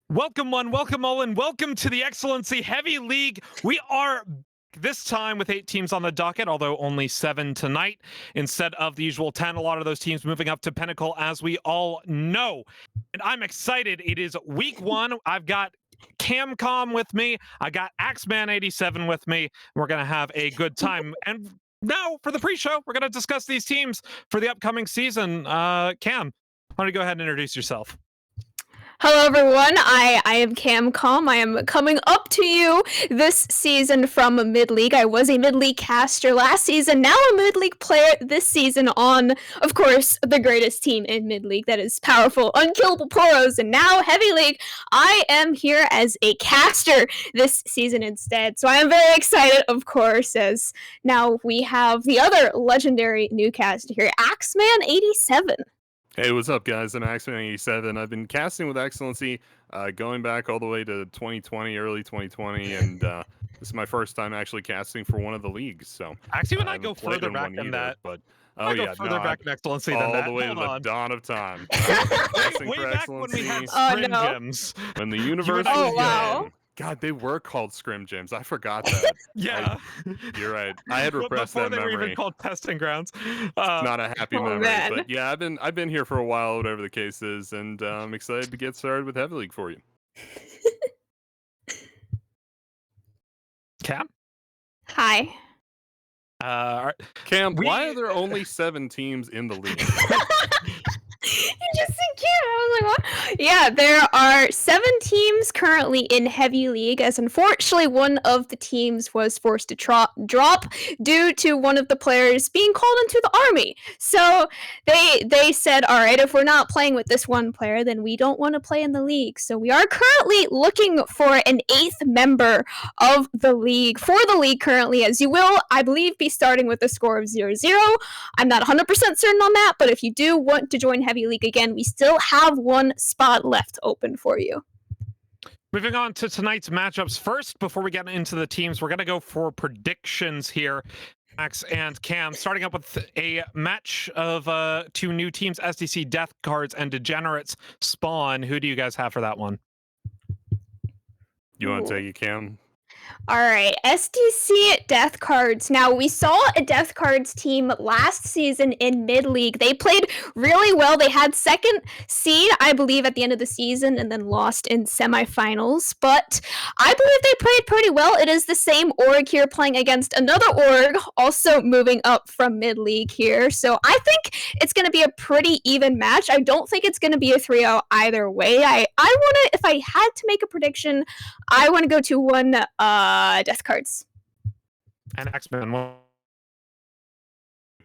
Welcome one, welcome all, and welcome to the Excellency Heavy League. We are this time with 8 teams on the docket, although only 7 tonight instead of the usual 10. A lot of those teams moving up to Pinnacle, as we all know. And I'm excited. It is week 1. I've got Camcom with me. I got Axeman87 with me. We're going to have a good time. And now for the pre-show, we're going to discuss these teams for the upcoming season. Cam, why don't you go ahead and introduce yourself? Hello everyone, I am Camcom. I am coming up to you this season from a mid-league. I was a mid-league caster last season, now a mid-league player this season on, of course, the greatest team in mid-league that is powerful, unkillable Poros, and now Heavy League. I am here as a caster this season instead, so I am very excited, of course, as now we have the other legendary new caster here, Axeman87. Hey, what's up, guys? I'm Axeman87. I've been casting with Excellency going back all the way to 2020, early 2020, and this is my first time actually casting for one of the leagues. So actually, when I go further back than that, but I go further back in Excellency than that. All the way to the dawn of time. Way back when we had scrim gems. When the universe was young. God, they were called scrim gyms. I forgot that. Yeah, you're right. I had repressed that memory. Before they were even called testing grounds. Not a happy memory, but yeah, I've been here for a while, whatever the case is, and I'm excited to get started with Heavy League for you. Cam? Hi. Cam, why are there only 7 teams in the league? You just said cute. I was like, what? Yeah, there are 7 teams currently in Heavy League, as unfortunately one of the teams was forced to drop due to one of the players being called into the army. So they said, all right, if we're not playing with this one player, then we don't want to play in the league. So we are currently looking for an 8th member of the league, for the league currently, as you will, I believe, be starting with a score of 0-0. I'm not 100% certain on that, but if you do want to join Heavy League again, we still have 1 spot left open for you. Moving on to tonight's matchups. First, before we get into the teams, we're going to go for predictions here. Max and Cam, starting up with a match of 2 new teams, SDC Death Cards and Degenerates Spawn. Who do you guys have for that one? You want to take it, Cam? All right, SDC Death Cards. Now, we saw a Death Cards team last season in mid-league. They played really well. They had 2nd seed, I believe, at the end of the season and then lost in semifinals. But I believe they played pretty well. It is the same org here playing against another org, also moving up from mid-league here. So I think it's going to be a pretty even match. I don't think it's going to be a 3-0 either way. I want to, if I had to make a prediction, I want to go to 1 Death Cards. And X-Men.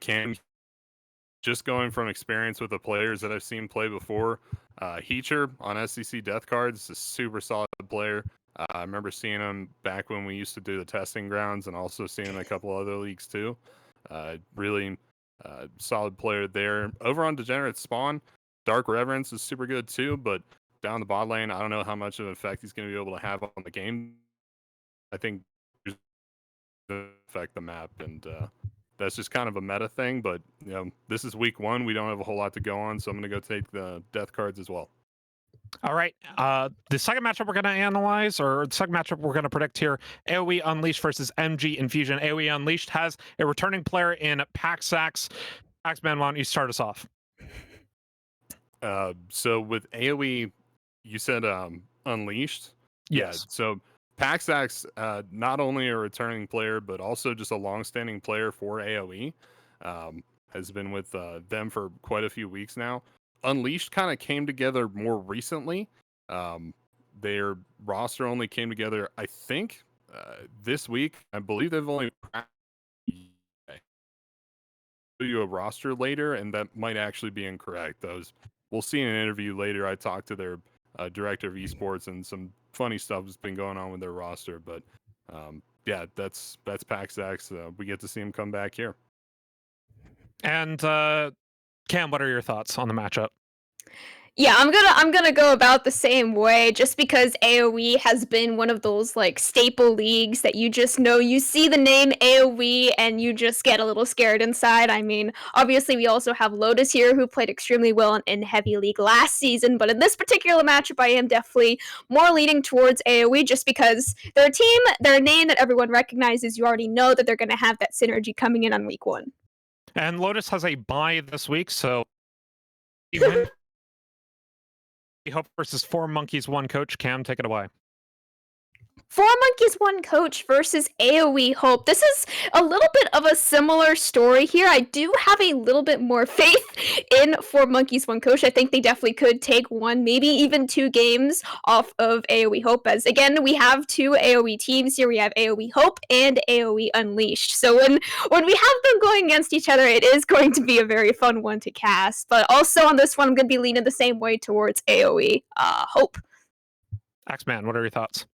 Cam, just going from experience with the players that I've seen play before, Heacher on SCC Death Cards is a super solid player. I remember seeing him back when we used to do the testing grounds and also seeing him in a couple other leagues too. Really solid player there. Over on Degenerate Spawn, Dark Reverence is super good too, but down the bot lane, I don't know how much of an effect he's going to be able to have on the game. I think affect the map, and that's just kind of a meta thing. But you know, this is week 1. We don't have a whole lot to go on, so I'm going to go take the Death Cards as well. All right. The second matchup we're going to analyze, or the second matchup we're going to predict here, AOE Unleashed versus MG Infusion. AOE Unleashed has a returning player in Paxax. Axman, why don't you start us off? So with AOE, you said Unleashed? Yes. Yeah, so Paxax, not only a returning player, but also just a long-standing player for AOE, has been with them for quite a few weeks now. Unleashed kind of came together more recently. Their roster only came together, I think, this week. I believe they've only you a roster later, and that might actually be incorrect. We'll see in an interview later. I talked to their director of esports, and some funny stuff has been going on with their roster. But yeah, that's Paxax. We get to see him come back here. And Cam, what are your thoughts on the matchup? Yeah, I'm gonna go about the same way just because AOE has been one of those like staple leagues that you just know you see the name AOE and you just get a little scared inside. I mean, obviously we also have Lotus here who played extremely well in Heavy League last season, but in this particular matchup I am definitely more leaning towards AOE just because they're a team, they're a name that everyone recognizes. You already know that they're gonna have that synergy coming in on week 1. And Lotus has a bye this week, so he wins. Hope versus Four Monkeys, one coach. Cam, take it away. 4 Monkeys, 1 coach versus AOE Hope. This is a little bit of a similar story here. I do have a little bit more faith in 4 Monkeys, 1 coach. I think they definitely could take 1, maybe even 2 games off of AOE Hope. As again, we have 2 AOE teams here. We have AOE Hope and AOE Unleashed. So when we have them going against each other, it is going to be a very fun one to cast. But also on this one, I'm going to be leaning the same way towards AOE Hope. Axeman, what are your thoughts?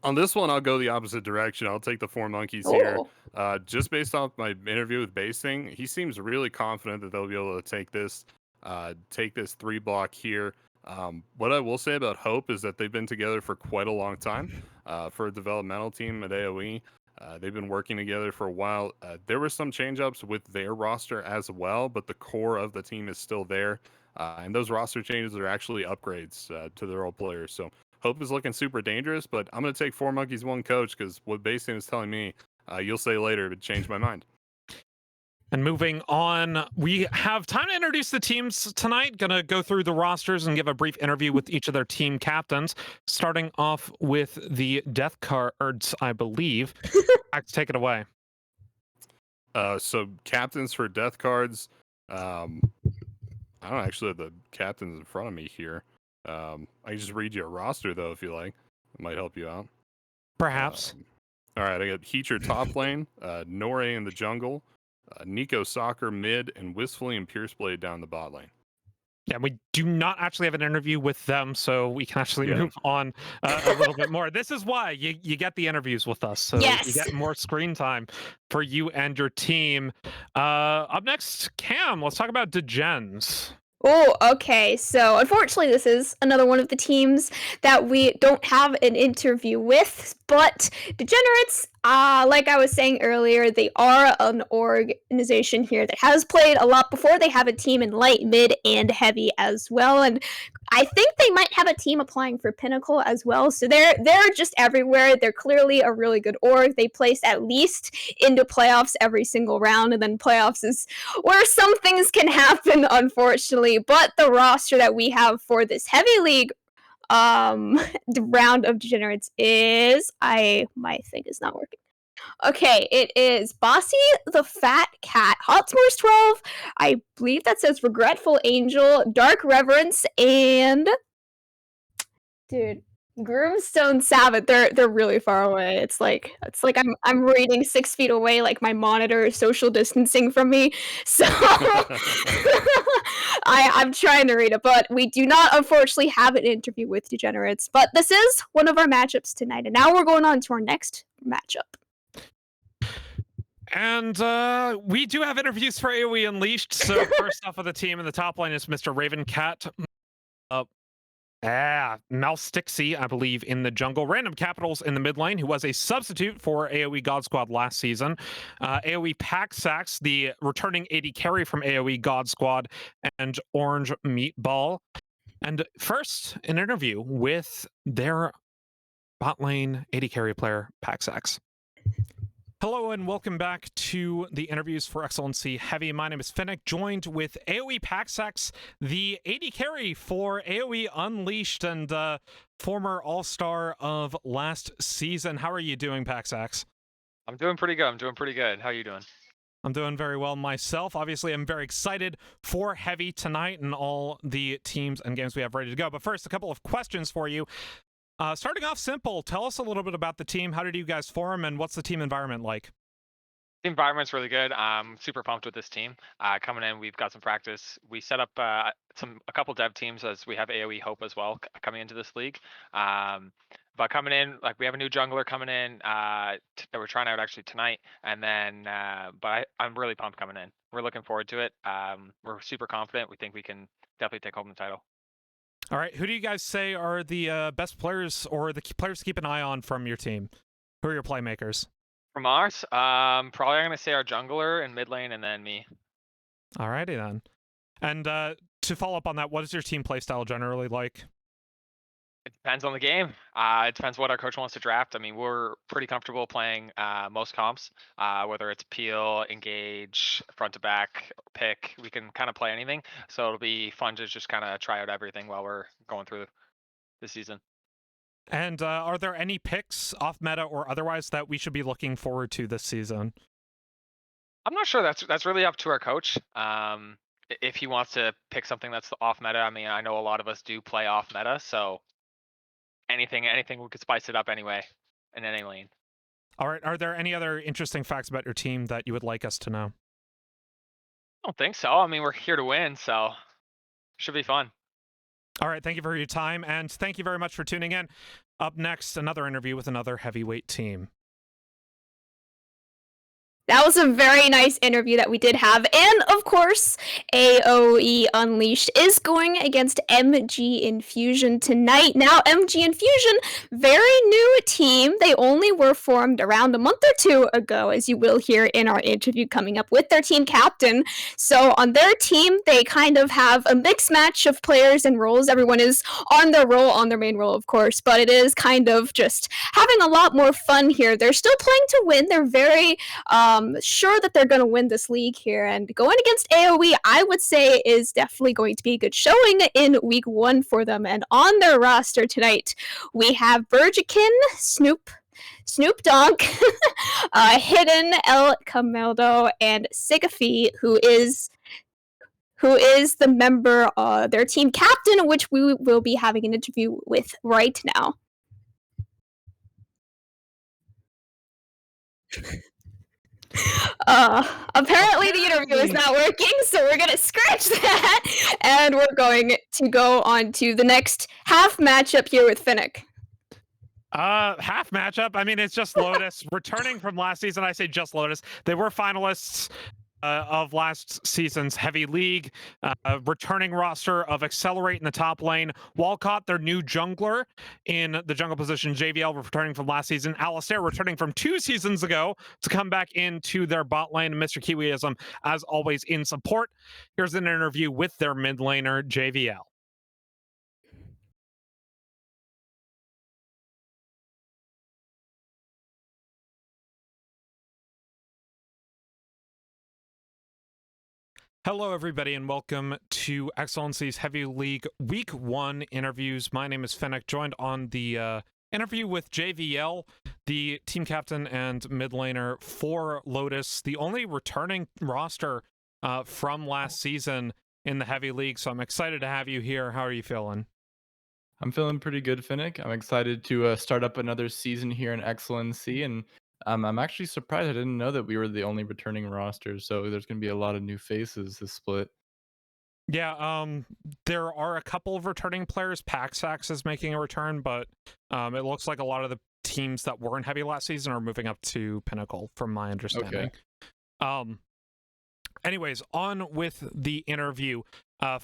On this one, I'll go the opposite direction. I'll take the Four Monkeys here. Oh. Just based off my interview with Basing, he seems really confident that they'll be able to take this 3-block here. What I will say about Hope is that they've been together for quite a long time. For a developmental team at AOE, they've been working together for a while. There were some change-ups with their roster as well, but the core of the team is still there. And those roster changes are actually upgrades to their old players. So Hope is looking super dangerous, but I'm going to take 4 Monkeys, 1 coach because what Basin is telling me, you'll say later, but changed my mind. And moving on, we have time to introduce the teams tonight. Gonna go through the rosters and give a brief interview with each of their team captains. Starting off with the Death Cards, I believe. Max, take it away. So captains for Death Cards. I don't actually have the captains in front of me here. I can just read you a roster though if you like. It might help you out. Perhaps. All right, I got Heacher top lane, Nore in the jungle, Nico Soccer mid, and Wistfully and Pierceblade down the bot lane. Yeah, we do not actually have an interview with them, so we can actually move on a little bit more. This is why you get the interviews with us, so Yes. you get more screen time for you and your team. Up next, Cam, let's talk about Degens. Oh, okay. So unfortunately, this is another one of the teams that we don't have an interview with, but Degenerates, like I was saying earlier, they are an organization here that has played a lot before. They have a team in light, mid, and heavy as well, and I think they might have a team applying for Pinnacle as well. So they're just everywhere. They're clearly a really good org. They place at least into playoffs every single round, and then playoffs is where some things can happen, unfortunately. But the roster that we have for this heavy league the round of degenerates is my thing is not working. Okay, it is Bossy the Fat Cat, Hotspurs 12, I believe that says Regretful Angel, Dark Reverence, and dude, Groomstone Sabbath. They're really far away. It's like I'm reading 6 feet away, like my monitor is social distancing from me. So I'm trying to read it, but we do not unfortunately have an interview with Degenerates. But this is one of our matchups tonight, and now we're going on to our next matchup. And we do have interviews for AOE Unleashed. So first off of the team in the top line is Mr. Ravencat. Malstixi, I believe, in the jungle. Random Capitals in the mid lane, who was a substitute for AOE God Squad last season. AOE Paxax, the returning AD carry from AOE God Squad, and Orange Meatball. And first, an interview with their bot lane AD carry player, Paxax. Hello and welcome back to the interviews for Excellency Heavy. My name is Finnick, joined with AOE Paxax, the AD carry for AOE Unleashed and former All-Star of last season. How are you doing, Paxax? I'm doing pretty good. How are you doing? I'm doing very well myself. Obviously, I'm very excited for Heavy tonight and all the teams and games we have ready to go. But first, a couple of questions for you. Starting off simple, tell us a little bit about the team. How did you guys form, and what's the team environment like? The environment's really good. I'm super pumped with this team. Coming in, we've got some practice. We set up a couple dev teams as we have AOE Hope as well coming into this league. But coming in, like we have a new jungler coming in that we're trying out actually tonight. And then, but I'm really pumped coming in. We're looking forward to it. We're super confident. We think we can definitely take home the title. All right, who do you guys say are the best players or the players to keep an eye on from your team? Who are your playmakers? From ours, probably I'm gonna say our jungler and mid lane, and then me. Alrighty then. And to follow up on that, what is your team playstyle generally like? It depends on the game. It depends what our coach wants to draft. I mean, we're pretty comfortable playing most comps, whether it's peel, engage, front to back, pick. We can kind of play anything. So it'll be fun to just kind of try out everything while we're going through the season. And are there any picks off meta or otherwise that we should be looking forward to this season? I'm not sure. That's really up to our coach. If he wants to pick something that's off meta. I mean, I know a lot of us do play off meta, so anything we could spice it up anyway in any lane. All right, are there any other interesting facts about your team that you would like us to know? I don't think so. I mean, we're here to win, so should be fun. All right, thank you for your time, and thank you very much for tuning in. Up next, another interview with another heavyweight team. That was a very nice interview that we did have. And of course, AOE Unleashed is going against MG Infusion tonight. Now, MG Infusion, very new team. They only were formed around a month or two ago, as you will hear in our interview coming up with their team captain. So on their team, they kind of have a mixed match of players and roles. Everyone is on their role, on their main role, of course, but it is kind of just having a lot more fun here. They're still playing to win. They're very sure that they're going to win this league here. And going against AOE, I would say, is definitely going to be a good showing in week 1 for them. And on their roster tonight, we have Burjikin, Snoop Donk, Hidden, El Cameldo, and Sigafi, who is the member, their team captain, which we will be having an interview with right now. Apparently the interview is not working, so we're gonna scratch that, and we're going to go on to the next half matchup here with Finnick. Half matchup. I mean, it's just Lotus returning from last season. I say just Lotus. They were finalists of last season's Heavy League. Returning roster of Accelerate in the top lane. Walcott, their new jungler in the jungle position. JVL returning from last season. Alistair returning from 2 seasons ago to come back into their bot lane. Mr. Kiwiism, as always, in support. Here's an interview with their mid laner, JVL. Hello, everybody, and welcome to Excellency's Heavy League Week 1 interviews. My name is Finnick, joined on the interview with JVL, the team captain and mid laner for Lotus, the only returning roster from last season in the Heavy League. So I'm excited to have you here. How are you feeling? I'm feeling pretty good, Finnick. I'm excited to start up another season here in Excellency, and I'm actually surprised. I didn't know that we were the only returning roster, so there's going to be a lot of new faces this split. Yeah, there are a couple of returning players. Paxax is making a return, but it looks like a lot of the teams that were in Heavy last season are moving up to Pinnacle, from my understanding. Okay. Anyways, on with the interview.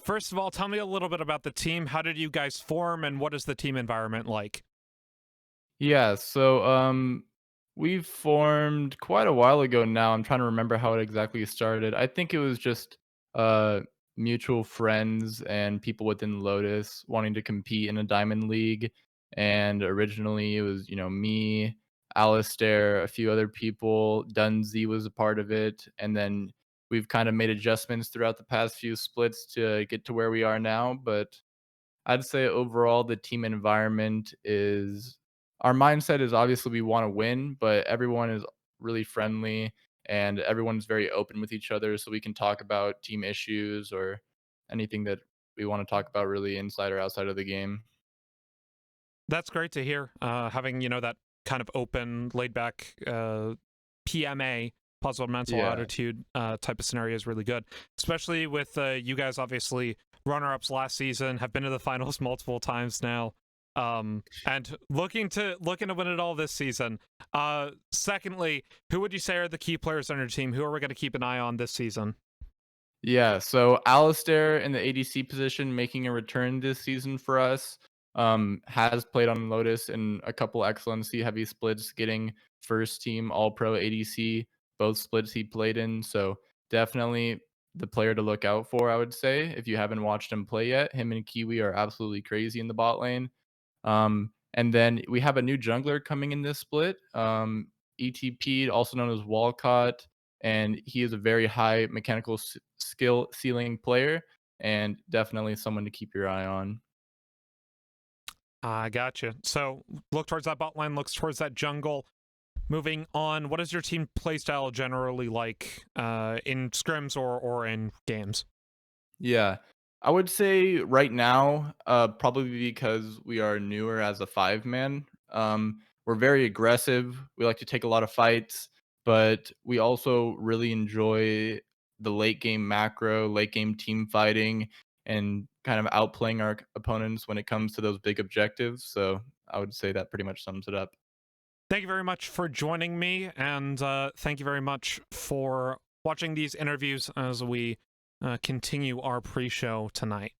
First of all, tell me a little bit about the team. How did you guys form, and what is the team environment like? Yeah, so we've formed quite a while ago now. I'm trying to remember how it exactly started. I think it was just mutual friends and people within Lotus wanting to compete in a Diamond League. And originally it was, me, Alistair, a few other people. Dunzy was a part of it. And then we've kind of made adjustments throughout the past few splits to get to where we are now. But I'd say overall, the team environment is our mindset is obviously we want to win, but everyone is really friendly and everyone's very open with each other. So we can talk about team issues or anything that we want to talk about really inside or outside of the game. That's great to hear. Having, that kind of open, laid back PMA, positive mental attitude type of scenario is really good, especially with you guys obviously runner-ups last season, have been to the finals multiple times now, and looking to win it all this season. Secondly, who would you say are the key players on your team? Who are we going to keep an eye on this season? Yeah, so Alistair in the ADC position making a return this season for us. Has played on Lotus in a couple Excellency heavy splits, getting first team All Pro ADC, both splits he played in. So definitely the player to look out for, I would say. If you haven't watched him play yet, him and Kiwi are absolutely crazy in the bot lane. And then we have a new jungler coming in this split. ETP, also known as Walcott, and he is a very high mechanical skill ceiling player, and definitely someone to keep your eye on. I gotcha. So look towards that bot line, looks towards that jungle. Moving on, what is your team playstyle generally like in scrims or in games? Yeah. I would say right now, probably because we are newer as a 5-man, we're very aggressive. We like to take a lot of fights, but we also really enjoy the late game macro, late game team fighting, and kind of outplaying our opponents when it comes to those big objectives. So I would say that pretty much sums it up. Thank you very much for joining me, and thank you very much for watching these interviews as we continue our pre-show tonight.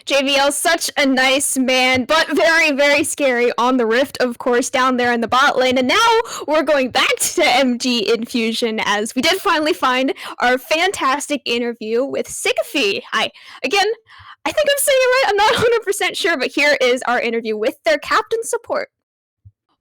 JVL, such a nice man, but very, very scary on the rift, of course, down there in the bot lane. And now we're going back to MG Infusion as we did finally find our fantastic interview with Sigafi. Hi. Again, I think I'm saying it right. I'm not 100% sure, but here is our interview with their captain support.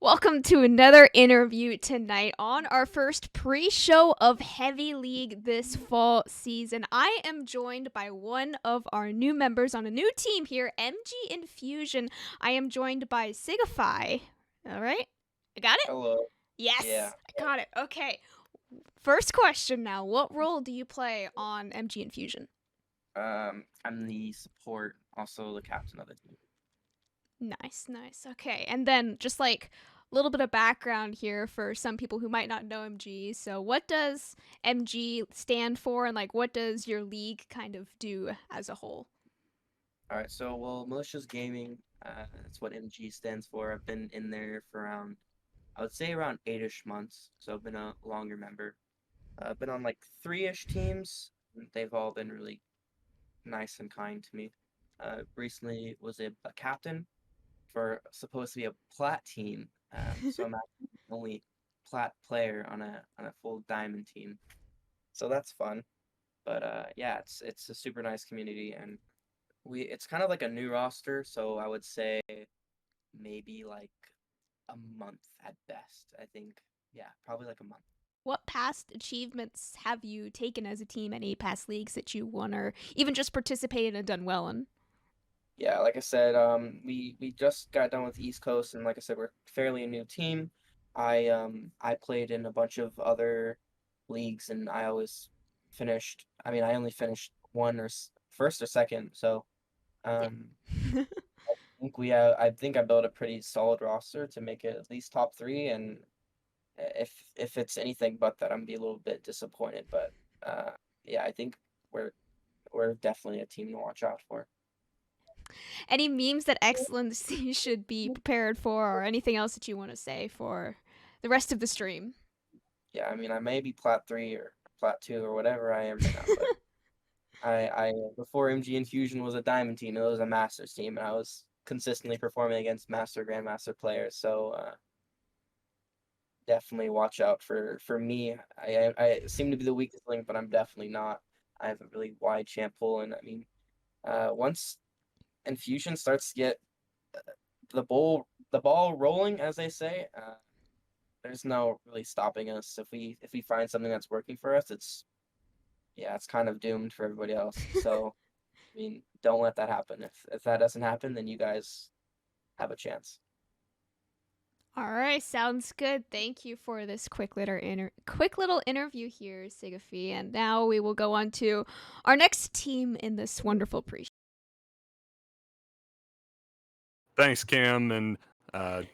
Welcome to another interview tonight on our first pre-show of Heavy League this fall season. I am joined by one of our new members on a new team here, MG Infusion. I am joined by Sigify. All right? I got it? Hello. Yes, Yeah. I got it. Okay. First question now. What role do you play on MG Infusion? I'm the support, also the captain of the team. Nice, nice. Okay, and then just like a little bit of background here for some people who might not know MG. So what does MG stand for, and like what does your league kind of do as a whole? All right, so well, malicious gaming, that's what MG stands for. I've been in there for around, I would say around 8-ish months, so I've been a longer member. I've been on like 3-ish teams. And they've all been really nice and kind to me. Recently was a captain for supposed to be a plat team, so I'm actually the only plat player on a full diamond team, so that's fun. But yeah, it's a super nice community, and it's kind of like a new roster, so I would say maybe like a month at best. I think, yeah, probably like a month. What past achievements have you taken as a team? Any past leagues that you won, or even just participated and done well in? Yeah, like I said, we just got done with East Coast, and like I said, we're fairly a new team. I played in a bunch of other leagues, and I always finished. I mean, I only finished first or second. So, um, I think I built a pretty solid roster to make it at least top 3. And if it's anything but that, I'm be a little bit disappointed. But yeah, I think we're definitely a team to watch out for. Any memes that Excellency should be prepared for, or anything else that you want to say for the rest of the stream? Yeah, I mean, I may be plat 3 or plat 2 or whatever I am right now, but I before MG Infusion was a diamond team, it was a masters team, and I was consistently performing against master grandmaster players. So definitely watch out for me. I seem to be the weakest link, but I'm definitely not. I have a really wide champ pool, and I mean, once Infusion starts to get the ball rolling, as they say, there's no really stopping us. If we find something that's working for us, it's kind of doomed for everybody else. So I mean, don't let that happen. If that doesn't happen, then you guys have a chance. All right, sounds good. Thank you for this quick little interview here, Sigafi. And now we will go on to our next team in this wonderful pre. Thanks, Cam, and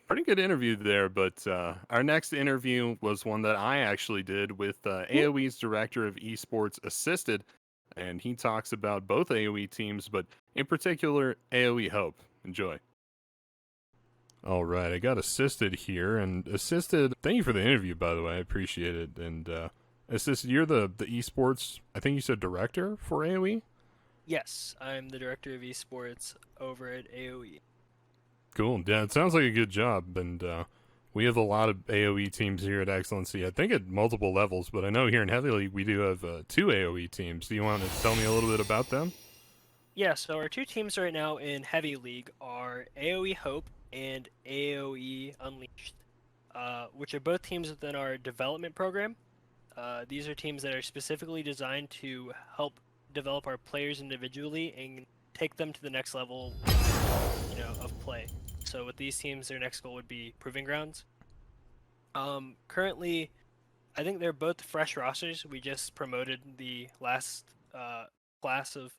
pretty good interview there. But our next interview was one that I actually did with AOE's director of esports, Assisted, and he talks about both AOE teams, but in particular AOE Hope. Enjoy. All right, I got Assisted here, and Assisted, thank you for the interview, by the way. I appreciate it, and Assisted, you're the esports, I think you said director for AOE? Yes, I'm the director of esports over at AOE. Cool. Yeah, it sounds like a good job. And we have a lot of AOE teams here at Excellency, I think at multiple levels, but I know here in Heavy League we do have 2 AOE teams. Do you want to tell me a little bit about them? Yeah, so our 2 teams right now in Heavy League are AOE Hope and AOE Unleashed, which are both teams within our development program. These are teams that are specifically designed to help develop our players individually and take them to the next level, of play. So with these teams, their next goal would be Proving Grounds. Currently, I think they're both fresh rosters. We just promoted the last class of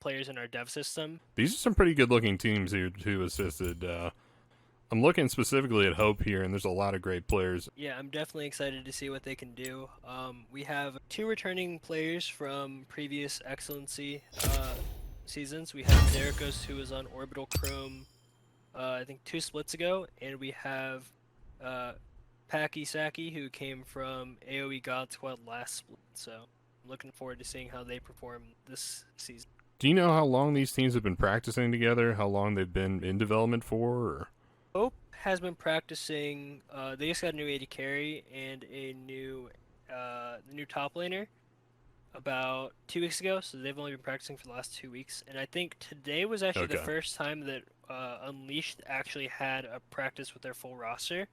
players in our dev system. These are some pretty good looking teams who assisted. I'm looking specifically at Hope here, and there's a lot of great players. Yeah, I'm definitely excited to see what they can do. We have 2 returning players from previous Excellency seasons. We have Derikos, who was on Orbital Chrome, I think 2 splits ago, and we have Paki Saki, who came from AOE God Squad last split. So I'm looking forward to seeing how they perform this season. Do you know how long these teams have been practicing together? How long they've been in development for? Or? Hope has been practicing. They just got a new AD carry and a new top laner about 2 weeks ago, so they've only been practicing for the last 2 weeks. And I think today was actually the first time that Unleashed actually had a practice with their full roster.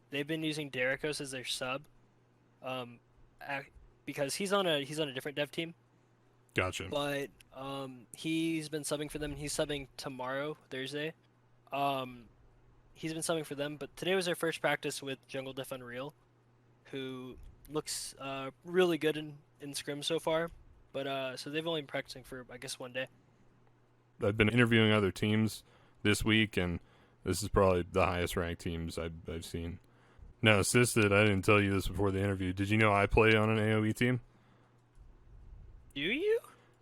They've been using Derikos as their sub, because he's on a different dev team. Gotcha. But he's been subbing for them. He's subbing tomorrow, Thursday. He's been subbing for them, but today was their first practice with Jungle Diff Unreal, who looks really good in scrim so far. But so they've only been practicing for, I guess, 1 day. I've been interviewing other teams this week, and this is probably the highest ranked teams I've seen. Now, Assisted, I didn't tell you this before the interview. Did you know I play on an AOE team? Do you?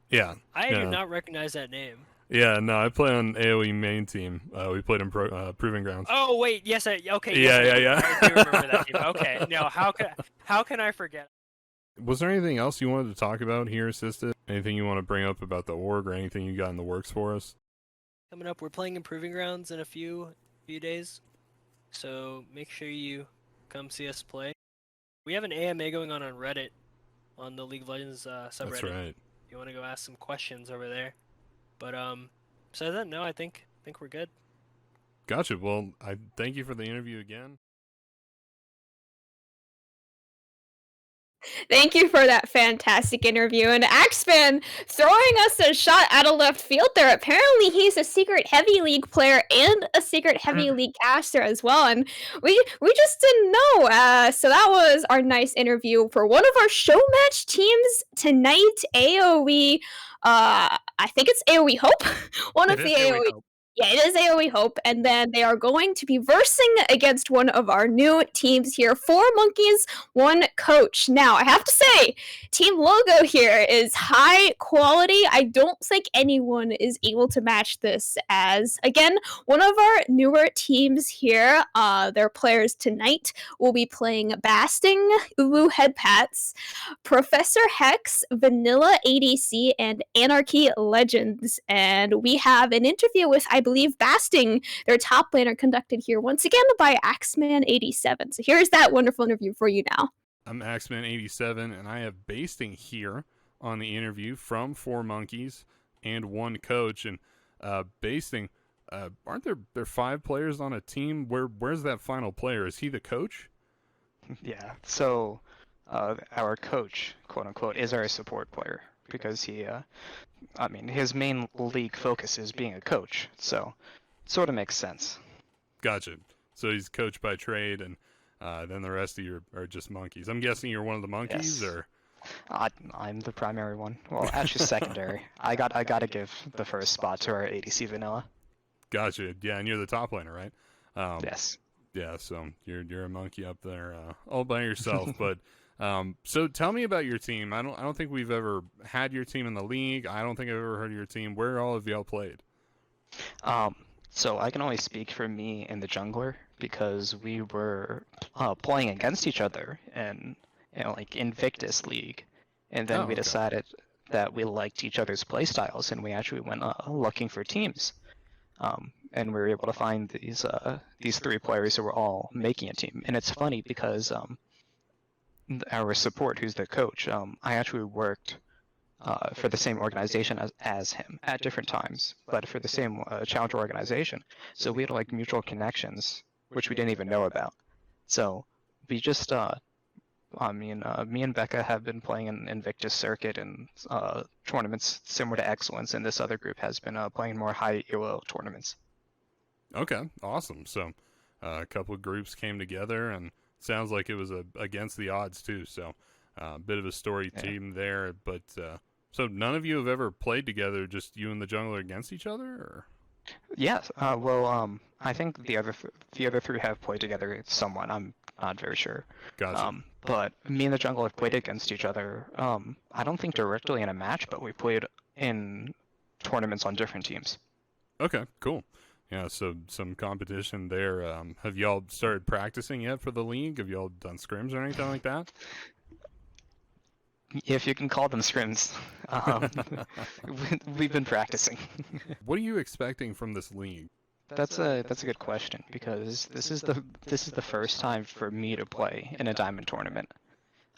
Yeah. I do not recognize that name. Yeah, no, I play on AOE main team. We played in Proving Grounds. Oh wait, yes, okay. Yeah. I do remember that team. Okay, no, how can I forget? Was there anything else you wanted to talk about here, Assisted? Anything you want to bring up about the org or anything you got in the works for us? Coming up, we're playing in Proving Grounds in a few days, so make sure you come see us play. We have an AMA going on Reddit, on the League of Legends subreddit. That's right. If you want to go ask some questions over there. But besides that, no, I think we're good. Gotcha. Well, I thank you for the interview again. Thank you for that fantastic interview. And Axman throwing us a shot out of left field there. Apparently, he's a secret Heavy League player and a secret Heavy League caster as well. And we just didn't know. So that was our nice interview for one of our show match teams tonight, AOE. I think it's AOE Hope. One of the AOE. Hope. Yeah, it is AOE Hope, and then they are going to be versing against one of our new teams here. 4 monkeys, 1 coach. Now, I have to say, team logo here is high quality. I don't think anyone is able to match this as, again, one of our newer teams here. Their players tonight will be playing Basting, Uwu Headpats, Professor Hex, Vanilla ADC, and Anarchy Legends. And we have an interview with, I believe, Basting, their top laner, conducted here once again by Axman87. So here's that wonderful interview for you now. I'm Axman87, and I have Basting here on the interview from 4 monkeys and 1 coach. And Basting, aren't there 5 players on a team? Where's that final player? Is he the coach? Yeah. So our coach, quote unquote, is our support player because he. His main league focus is being a coach, so it sort of makes sense. Gotcha. So he's coach by trade, and then the rest of you are just monkeys. I'm guessing you're one of the monkeys, Yes. or? I'm the primary one. Well, actually secondary. I gotta give the first spot to our ADC Vanilla. Gotcha. Yeah, and you're the top laner, right? Yes. Yeah. So you're a monkey up there, all by yourself, but. So tell me about your team. I don't think we've ever had your team in the league. I don't think I've ever heard of your team. Where all have y'all played? So I can only speak for me and the jungler because we were playing against each other in like Invictus League, and then we okay. decided that we liked each other's playstyles, and we actually went looking for teams. And we were able to find these 3 players who were all making a team. And it's funny because our support, who's the coach, I actually worked for the same organization as him at different times, but for the same challenger organization. So we had like mutual connections, which we didn't even know about. So we just, me and Becca have been playing in Invictus Circuit and tournaments similar to Excellence, and this other group has been playing more high ELO tournaments. Okay, awesome. So a couple of groups came together, and sounds like it was against the odds too. So a bit of a story team there. But so none of you have ever played together, just you and the jungler against each other, or? Yes. I think the other 3 have played together somewhat. I'm not very sure. Gotcha. But me and the jungle have played against each other. I don't think directly in a match, but we played in tournaments on different teams. Okay, cool. Yeah, so some competition there. Have y'all started practicing yet for the league? Have y'all done scrims or anything like that? If you can call them scrims, we've been practicing. What are you expecting from this league? That's a good question, because this is the first time for me to play in a diamond tournament.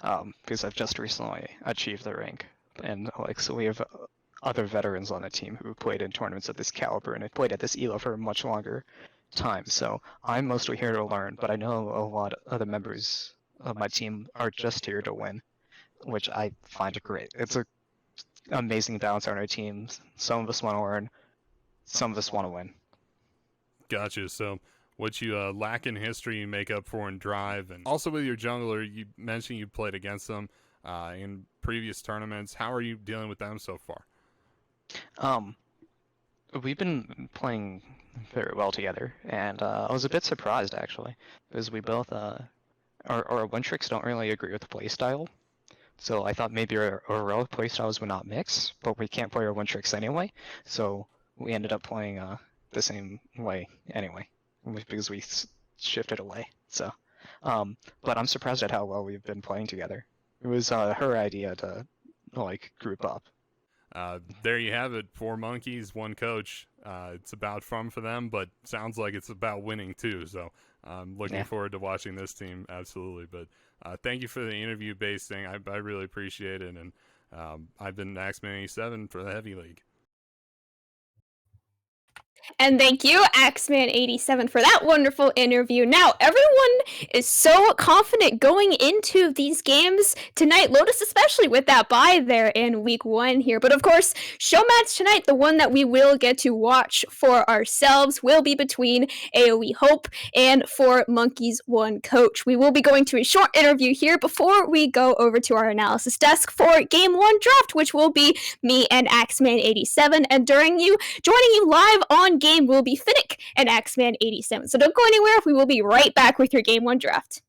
Because I've just recently achieved the rank, and so we have other veterans on the team who played in tournaments of this caliber and have played at this ELO for a much longer time. So I'm mostly here to learn, but I know a lot of other members of my team are just here to win, which I find great. It's an amazing balance on our teams. Some of us want to learn, some of us want to win. Gotcha. So what you lack in history, you make up for in drive. And also with your jungler, you mentioned you played against them in previous tournaments. How are you dealing with them so far? We've been playing very well together, and I was a bit surprised actually, because we both our win tricks don't really agree with the playstyle. So I thought maybe our relative playstyles would not mix, but we can't play our win tricks anyway. So we ended up playing the same way anyway, because we shifted away. So, but I'm surprised at how well we've been playing together. It was her idea to group up. There you have it. 4 monkeys, 1 coach. It's about fun for them, but sounds like it's about winning too. So I'm looking forward to watching this team. Absolutely. But thank you for the interview based thing. I really appreciate it. And I've been Axeman87 for the Heavy League. And thank you, Axeman87, for that wonderful interview. Now, everyone is so confident going into these games tonight, Lotus especially with that bye there in week 1 here. But of course, show match tonight, the one that we will get to watch for ourselves, will be between AOE Hope and 4 Monkeys 1 Coach. We will be going to a short interview here before we go over to our analysis desk for Game 1 draft, which will be me and Axeman87. And joining you live on game will be Finnick and Axeman87. So don't go anywhere. We will be right back with your Game 1 draft.